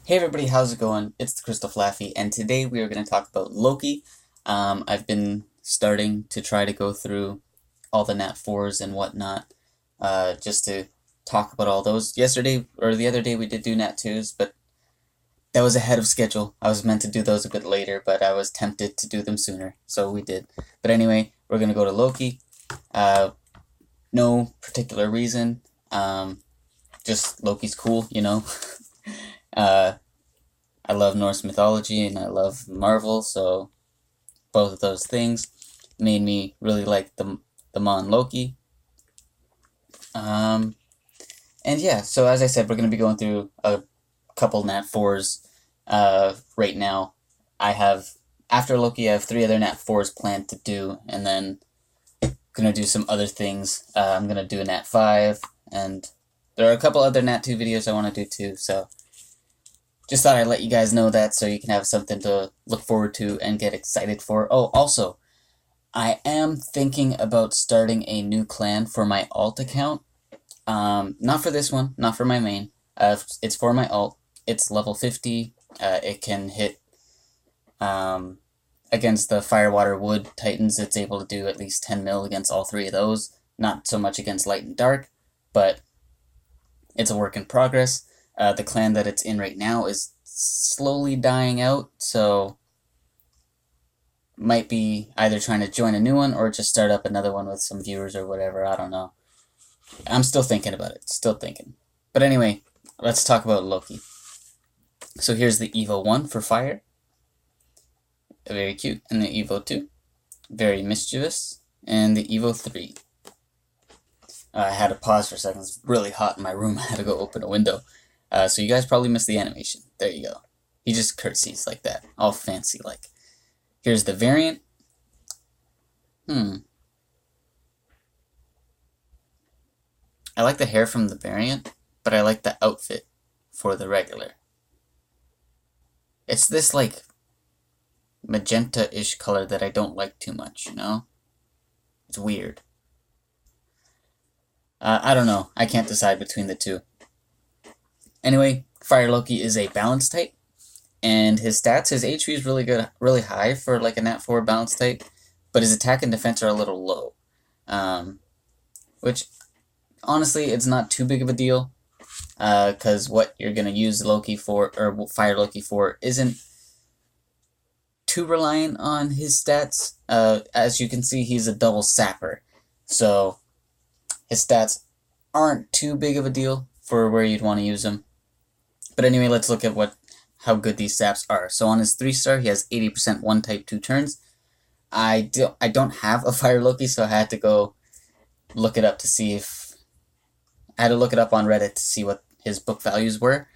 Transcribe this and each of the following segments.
Hey everybody, how's it going? It's the Crystal Flaffy, and today we are going to talk about Loki. I've been starting to try to go through all the Nat 4s and whatnot, just to talk about all those. Yesterday, or the other day, we did do Nat 2s, but that was ahead of schedule. I was meant to do those a bit later, but I was tempted to do them sooner, so we did. But anyway, we're going to go to Loki. No particular reason, just Loki's cool, you know? Uh, I love Norse mythology and I love Marvel, so both of those things made me really like the Mon Loki. And yeah, so as I said, we're going to be going through a couple Nat 4s right now. After Loki, I have 3 other Nat 4s planned to do, and then going to do some other things. I'm going to do a Nat 5, and there are a couple other Nat 2 videos I want to do too, so just thought I'd let you guys know that so you can have something to look forward to and get excited for. Oh, also, I am thinking about starting a new clan for my alt account. Not for this one, not for my main. It's for my alt. It's level 50. It can hit against the Fire, Water, Wood Titans. It's able to do at least 10 mil against all 3 of those. Not so much against Light and Dark, but it's a work in progress. The clan that it's in right now is slowly dying out, so might be either trying to join a new one or just start up another one with some viewers or whatever. I don't know. I'm still thinking about it. Still thinking. But anyway, let's talk about Loki. So here's the Evo 1 for Fire. Very cute. And the Evo 2. Very mischievous. And the Evo 3. I had to pause for a second. It's really hot in my room. I had to go open a window. So you guys probably missed the animation. There you go. He just curtsies like that. All fancy like. Here's the variant. I like the hair from the variant, but I like the outfit for the regular. It's this like magenta-ish color that I don't like too much, you know? It's weird. I don't know. I can't decide between the two. Anyway, Fire Loki is a balance type, and his stats, his HP is really good, really high for like a Nat 4 balance type, but his attack and defense are a little low. Which, honestly, it's not too big of a deal, because what you're going to use Loki for, or Fire Loki for, isn't too reliant on his stats. As you can see, he's a double sapper, so his stats aren't too big of a deal for where you'd want to use them. But anyway, let's look at how good these saps are. So on his 3-star, he has 80% 1-type 2 turns. I don't have a Fire Loki, so I had to go look it up to see if... I had to look it up on Reddit to see what his book values were.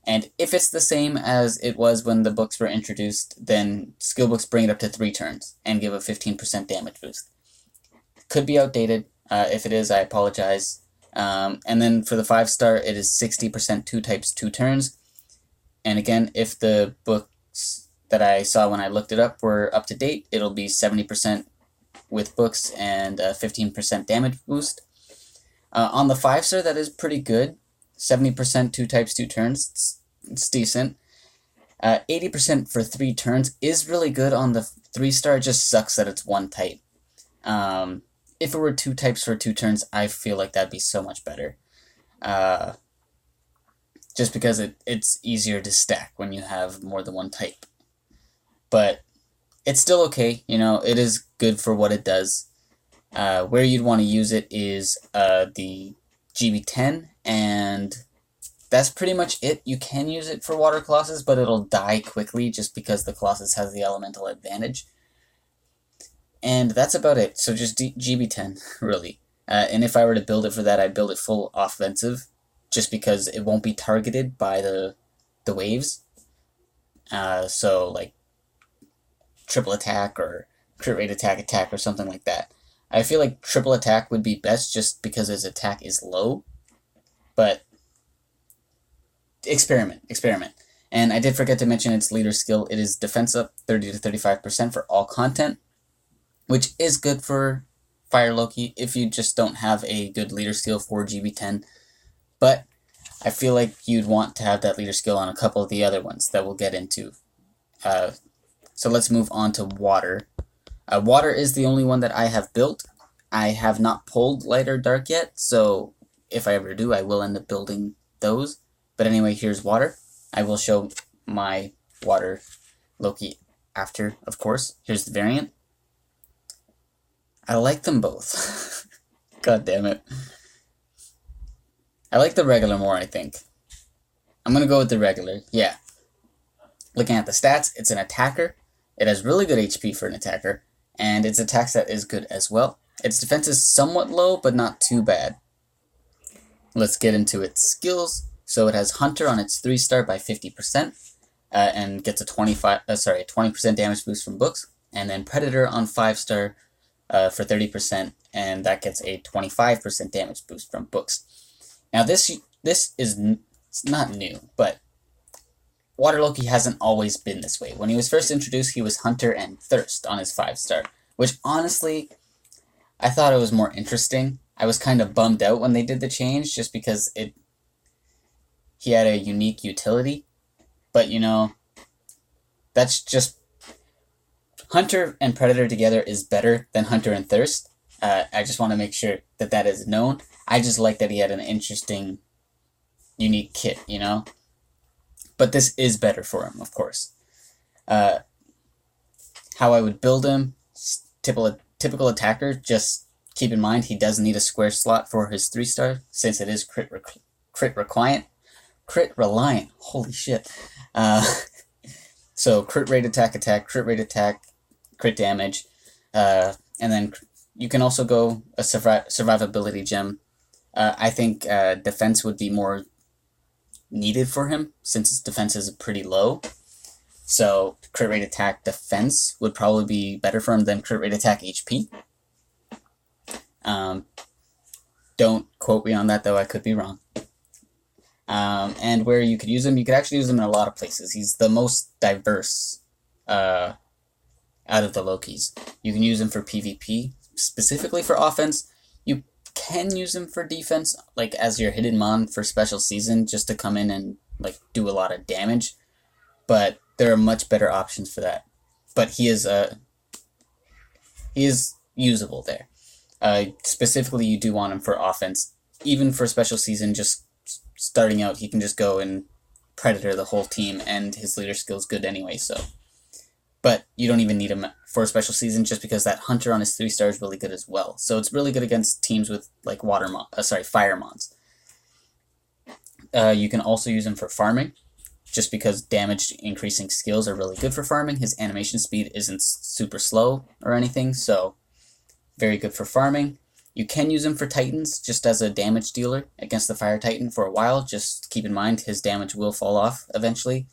And if it's the same as it was when the books were introduced, then skill books bring it up to 3 turns and give a 15% damage boost. Could be outdated. If it is, I apologize. And then for the 5-star, it is 60% 2 types 2 turns. And again, if the books that I saw when I looked it up were up to date, it'll be 70% with books and 15% damage boost. On the 5-star, that is pretty good. 70% 2 types 2 turns. It's decent. 80% for 3 turns is really good on the 3-star. It just sucks that it's 1 type. If it were 2 types for 2 turns, I feel like that'd be so much better. Just because it's easier to stack when you have more than 1 type. But it's still okay, you know, it is good for what it does. Where you'd want to use it is the GB10, and that's pretty much it. You can use it for Water Colossus, but it'll die quickly just because the Colossus has the elemental advantage. And that's about it. So just GB10, really. And if I were to build it for that, I'd build it full offensive, just because it won't be targeted by the waves. So, like, triple attack or crit rate attack or something like that. I feel like triple attack would be best just because his attack is low. But experiment. And I did forget to mention its leader skill. It is defense up 30 to 35% for all content, which is good for Fire Loki if you just don't have a good leader skill for GB10. But I feel like you'd want to have that leader skill on a couple of the other ones that we'll get into. So let's move on to water. Water is the only one that I have built. I have not pulled light or dark yet, so if I ever do, I will end up building those. But anyway, here's water. I will show my water Loki after, of course. Here's the variant. I like them both. God damn it. I like the regular more, I think. I'm going to go with the regular, yeah. Looking at the stats, it's an attacker. It has really good HP for an attacker, and its attack stat is good as well. Its defense is somewhat low, but not too bad. Let's get into its skills. So it has Hunter on its 3-star by 50%, and gets a 20% damage boost from books, and then Predator on 5-star for 30%, and that gets a 25% damage boost from books. Now this is not new, but Water Loki hasn't always been this way. When he was first introduced, he was Hunter and Thirst on his 5-star, which honestly, I thought it was more interesting. I was kind of bummed out when they did the change, just because he had a unique utility. But, you know, that's just... Hunter and Predator together is better than Hunter and Thirst. I just want to make sure that that is known. I just like that he had an interesting, unique kit, you know? But this is better for him, of course. How I would build him, typical attacker, just keep in mind he does need a square slot for his 3-star, since it is crit reliant. Holy shit. So crit rate attack, crit rate attack, crit damage, and then you can also go a survivability gem. I think defense would be more needed for him, since his defense is pretty low. So crit rate attack defense would probably be better for him than crit rate attack HP. Don't quote me on that, though, I could be wrong. And where you could use him, you could actually use him in a lot of places. He's the most diverse out of the Lokis. You can use him for PvP, specifically for offense. You can use him for defense, like as your hidden mon for special season, just to come in and like do a lot of damage. But there are much better options for that. But he is usable there. Specifically, you do want him for offense. Even for special season, just starting out, he can just go and Predator the whole team, and his leader skill is good anyway, so. But you don't even need him for a special season, just because that Hunter on his 3-star is really good as well. So it's really good against teams with like fire mons. You can also use him for farming, just because damage increasing skills are really good for farming. His animation speed isn't super slow or anything, so very good for farming. You can use him for Titans, just as a damage dealer against the Fire Titan for a while. Just keep in mind his damage will fall off eventually,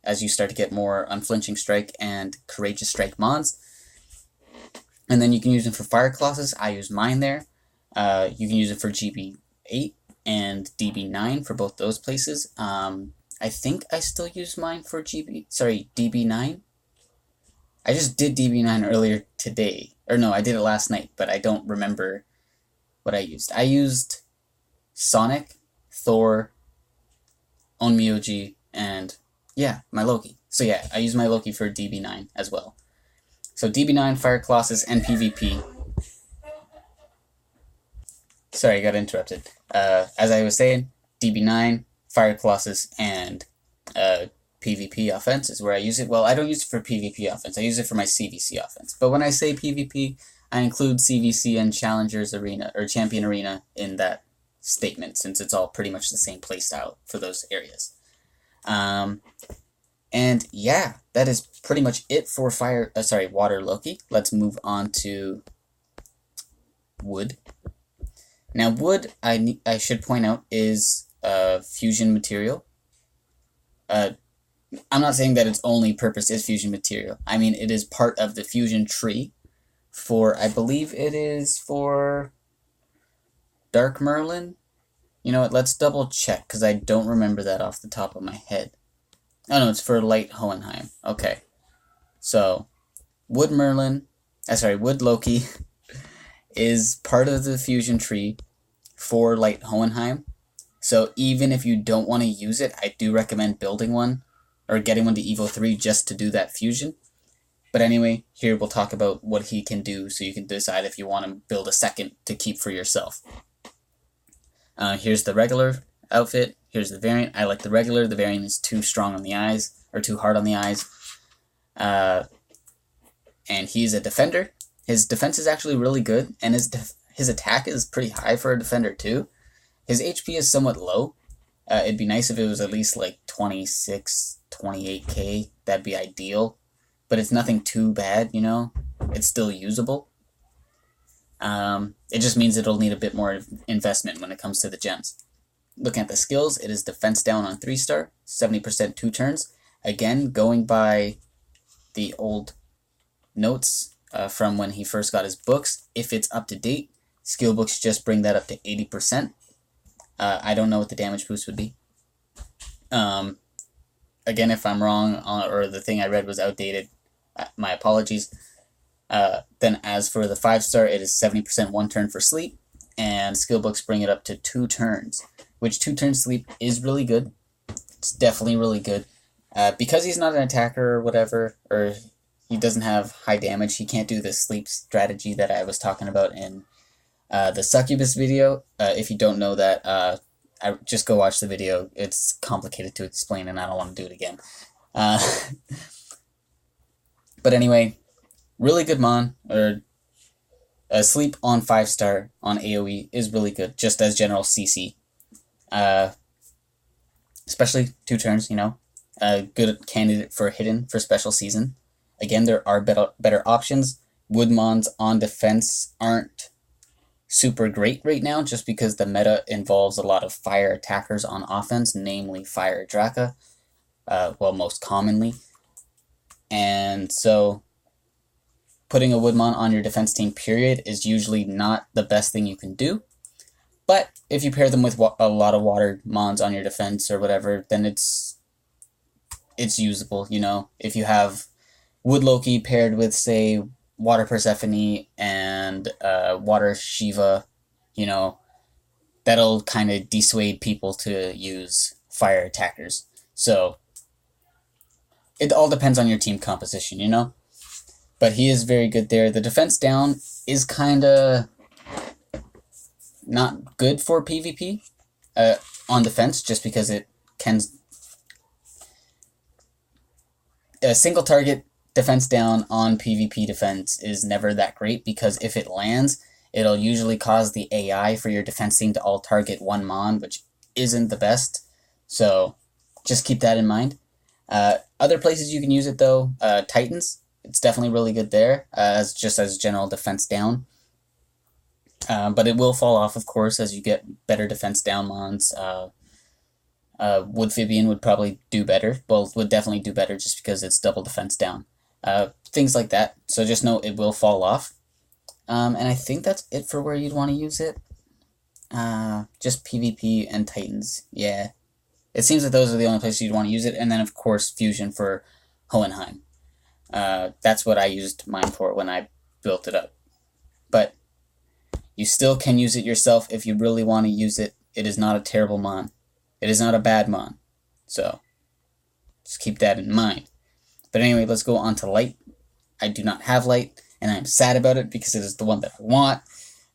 as you start to get more Unflinching Strike and Courageous Strike mons. And then you can use him for Fire Colossus. I use mine there. You can use it for GB8 and DB9 for both those places. I think I still use mine for DB9. I just did DB9 earlier today. Or no, I did it last night, but I don't remember what I used. I used Sonic, Thor, Onmyoji, and yeah, my Loki. So yeah, I use my Loki for DB9 as well. So DB9, Fire Colossus, and PvP. Sorry, I got interrupted. As I was saying, DB9, Fire Colossus, and PvP offense is where I use it. Well, I don't use it for PvP offense. I use it for my CVC offense. But when I say PvP, I include CVC and Challengers Arena, or Champion Arena, in that statement, since it's all pretty much the same playstyle for those areas. And yeah, that is pretty much it for Water Loki. Let's move on to Wood. Now, Wood, I should point out, is fusion material. I'm not saying that its only purpose is fusion material. I mean, it is part of the fusion tree for, I believe it is for Dark Merlin. You know what, let's double check, because I don't remember that off the top of my head. Oh no, it's for Light Hohenheim. Okay. So, Wood Loki is part of the fusion tree for Light Hohenheim. So even if you don't want to use it, I do recommend building one or getting one to Evo 3 just to do that fusion. But anyway, here we'll talk about what he can do so you can decide if you want to build a second to keep for yourself. Here's the regular outfit. Here's the variant. I like the regular. The variant is too strong on the eyes, or too hard on the eyes. And he's a defender. His defense is actually really good, and his attack is pretty high for a defender too. His HP is somewhat low. It'd be nice if it was at least like 26, 28k. That'd be ideal. But it's nothing too bad, you know? It's still usable. It just means it'll need a bit more investment when it comes to the gems. Looking at the skills, it is defense down on 3-star, 70% 2 turns. Again, going by the old notes from when he first got his books, if it's up to date, skill books just bring that up to 80%. I don't know what the damage boost would be. Again, if I'm wrong or the thing I read was outdated, my apologies. Then as for the 5-star, it is 70% 1 turn for sleep, and skill books bring it up to 2 turns, which 2 turn sleep is really good. It's definitely really good. Because he's not an attacker or whatever, or he doesn't have high damage, he can't do the sleep strategy that I was talking about in the Succubus video. If you don't know that, I just go watch the video. It's complicated to explain, and I don't want to do it again. But anyway, really good mon, or sleep on 5-star on AoE is really good, just as general CC. Especially 2 turns, you know. A good candidate for hidden for special season. Again, there are better options. Wood mons on defense aren't super great right now, just because the meta involves a lot of fire attackers on offense, namely Fire Draka, well, most commonly. And so putting a Woodmon on your defense team, period, is usually not the best thing you can do. But if you pair them with a lot of water mons on your defense or whatever, then it's usable, you know. If you have Wood Loki paired with, say, Water Persephone and Water Shiva, you know, that'll kind of dissuade people to use fire attackers. So it all depends on your team composition, you know? But he is very good there. The defense down is kind of not good for PvP on defense, just because it can... A single target defense down on PvP defense is never that great, because if it lands, it'll usually cause the AI for your defense team to all target 1 mon, which isn't the best. So just keep that in mind. Other places you can use it though, Titans, it's definitely really good there, just as general defense down. But it will fall off, of course, as you get better defense down mons. Woodphibian would probably do better. Well, would definitely do better just because it's double defense down. Things like that. So just know it will fall off. And I think that's it for where you'd want to use it. Just PvP and Titans. Yeah. It seems that those are the only places you'd want to use it. And then, of course, Fusion for Hohenheim. That's what I used mine for when I built it up. But you still can use it yourself if you really want to use it. It is not a terrible mon. It is not a bad mon. So just keep that in mind. But anyway, let's go on to light. I do not have light, and I'm sad about it because it is the one that I want.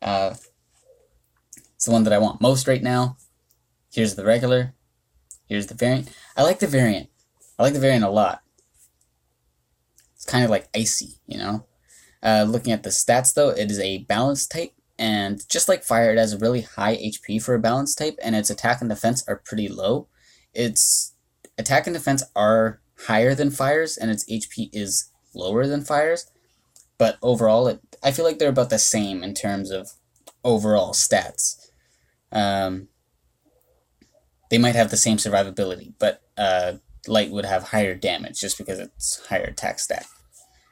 It's the one that I want most right now. Here's the regular. Here's the variant. I like the variant. I like the variant a lot. It's kind of like icy, you know? Looking at the stats, though, it is a balanced type. And just like fire, it has a really high HP for a balanced type, and its attack and defense are pretty low. Its attack and defense are higher than fire's, and its HP is lower than fire's. But overall, I feel like they're about the same in terms of overall stats. They might have the same survivability, but light would have higher damage just because it's higher attack stat.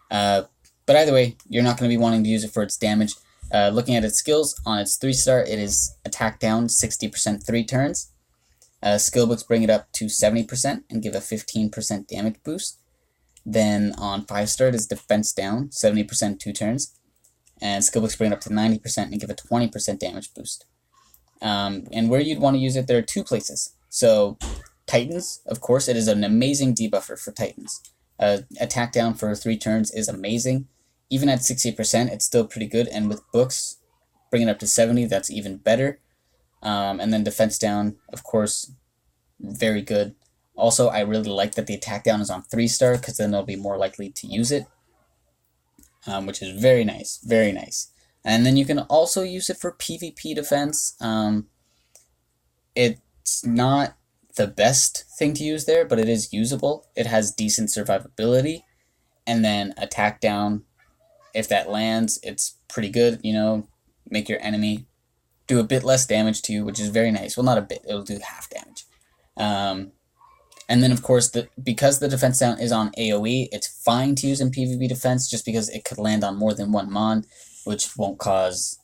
But either way, you're not going to be wanting to use it for its damage. Looking at its skills, on its 3-star, it is attack down 60% 3 turns. Skill books bring it up to 70% and give a 15% damage boost. Then on 5-star, it is defense down 70% 2 turns. And skill books bring it up to 90% and give a 20% damage boost. And where you'd want to use it, there are two places. So Titans, of course, it is an amazing debuffer for Titans. Attack down for 3 turns is amazing. Even at 60%, it's still pretty good. And with books, bring it up to 70, that's even better. And then defense down, of course, very good. Also, I really like that the attack down is on 3-star, because then they'll be more likely to use it, which is very nice, very nice. And then you can also use it for PvP defense. It's not the best thing to use there, but it is usable. It has decent survivability. And then attack down, if that lands, it's pretty good, you know, make your enemy do a bit less damage to you, which is very nice. Well, not a bit, it'll do half damage. And then, of course, because the defense down is on AoE, it's fine to use in PvP defense just because it could land on more than one mon, which won't cause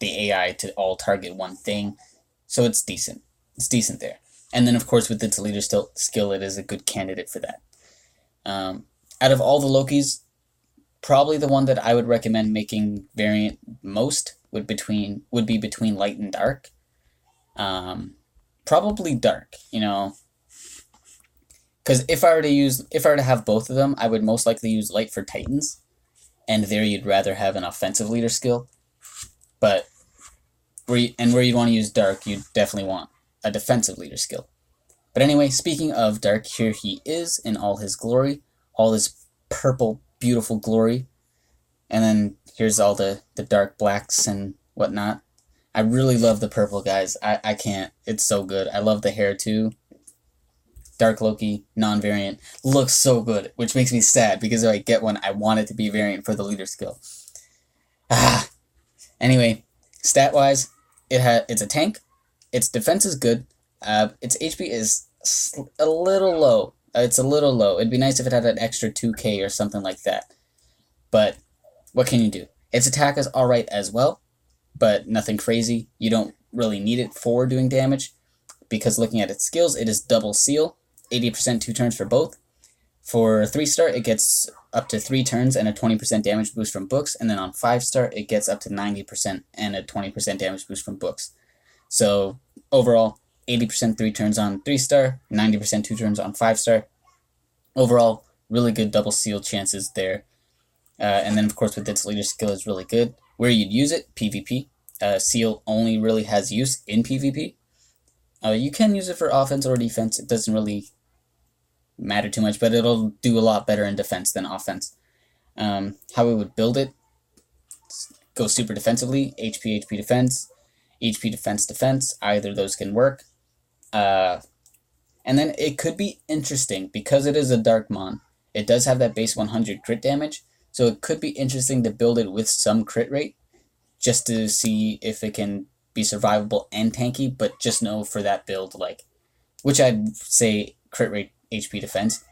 the AI to all target one thing. So it's decent. It's decent there. And then, of course, with its leader skill, it is a good candidate for that. Out of all the Lokis, probably the one that I would recommend making variant most would be between light and dark. Probably dark, you know, because if I were to have both of them, I would most likely use light for Titans, and there you'd rather have an offensive leader skill. But where you'd want to use dark, you'd definitely want a defensive leader skill. But anyway, speaking of dark, here he is in all his glory, all his purple, beautiful glory. And then here's all the dark blacks and whatnot. I really love the purple, guys. I can't. It's so good. I love the hair, too. Dark Loki, non-variant. Looks so good, which makes me sad, because if I get one, I want it to be variant for the leader skill. Anyway, stat-wise, it's a tank. Its defense is good. Its HP is a little low. It's a little low. It'd be nice if it had an extra 2k or something like that. But what can you do? Its attack is alright as well, but nothing crazy. You don't really need it for doing damage, because looking at its skills, it is double seal, 80% 2 turns for both. For 3-star, it gets up to 3 turns and a 20% damage boost from books, and then on 5-star, it gets up to 90% and a 20% damage boost from books. So overall, 80% 3 turns on 3-star, 90% 2 turns on 5-star. Overall, really good double seal chances there. And then, of course, with its leader skill is really good. Where you'd use it, PvP. Seal only really has use in PvP. You can use it for offense or defense. It doesn't really matter too much, but it'll do a lot better in defense than offense. How we would build it, go super defensively, HP, HP defense, HP defense, defense. Either of those can work. And then it could be interesting, because it is a Darkmon. It does have that base 100 crit damage, so it could be interesting to build it with some crit rate, just to see if it can be survivable and tanky, but just know for that build, like, which I'd say crit rate HP defense,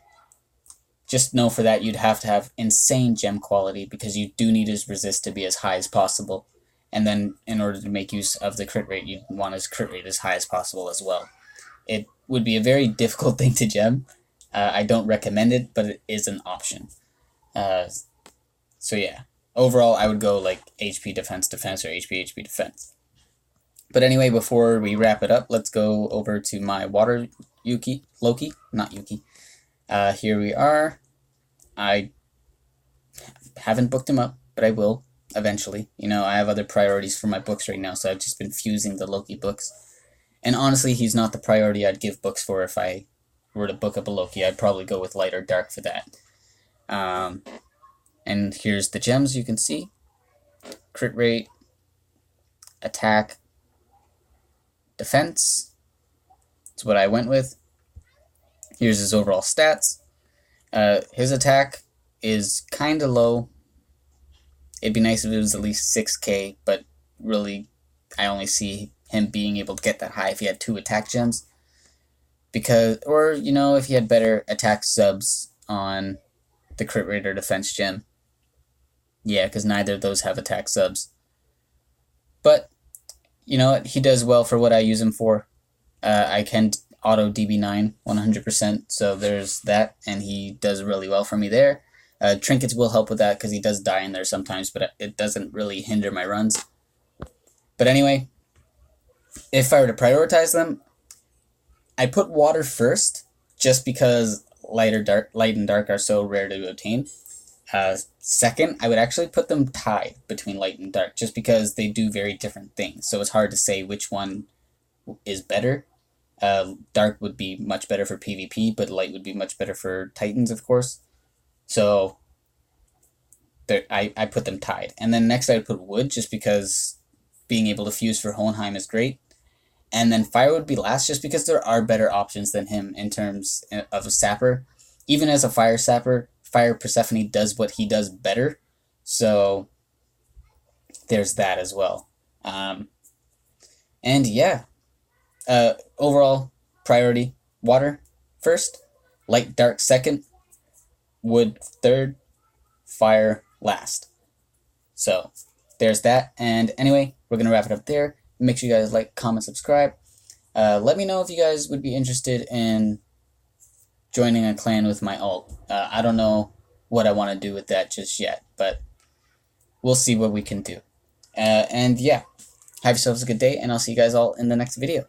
just know for that you'd have to have insane gem quality, because you do need his resist to be as high as possible, and then in order to make use of the crit rate, you'd want his crit rate as high as possible as well. It would be a very difficult thing to gem. I don't recommend it, but it is an option. So yeah, overall I would go like HP defense defense or HP HP defense. But anyway, before we wrap it up, let's go over to my water Loki, not Yuki. Here we are. I haven't booked him up, but I will eventually. You know, I have other priorities for my books right now, so I've just been fusing the Loki books. And honestly, he's not the priority I'd give books for. If I were to book up a Loki, I'd probably go with light or dark for that. And here's the gems you can see. Crit rate, attack, defense. That's what I went with. Here's his overall stats. His attack is kind of low. It'd be nice if it was at least 6k, but really, I only see him being able to get that high if he had 2 attack gems. Or, you know, if he had better attack subs on the crit rate or defense gem. Yeah, because neither of those have attack subs. But, you know what, he does well for what I use him for. I can auto DB9 100%, so there's that, and he does really well for me there. Trinkets will help with that, because he does die in there sometimes, but it doesn't really hinder my runs. But anyway, if I were to prioritize them, I put water first, just because light and dark are so rare to obtain. Second, I would actually put them tied between light and dark, just because they do very different things. So it's hard to say which one is better. Dark would be much better for PvP, but light would be much better for Titans, of course. So I put them tied. And then next I would put wood, just because being able to fuse for Hohenheim is great. And then fire would be last, just because there are better options than him in terms of a sapper. Even as a fire sapper, Fire Persephone does what he does better. So there's that as well. And yeah, overall priority, water first, light dark second, wood third, fire last. So there's that. And anyway, we're going to wrap it up there. Make sure you guys like, comment, subscribe. Let me know if you guys would be interested in joining a clan with my alt. I don't know what I want to do with that just yet, but we'll see what we can do. And yeah, have yourselves a good day, and I'll see you guys all in the next video.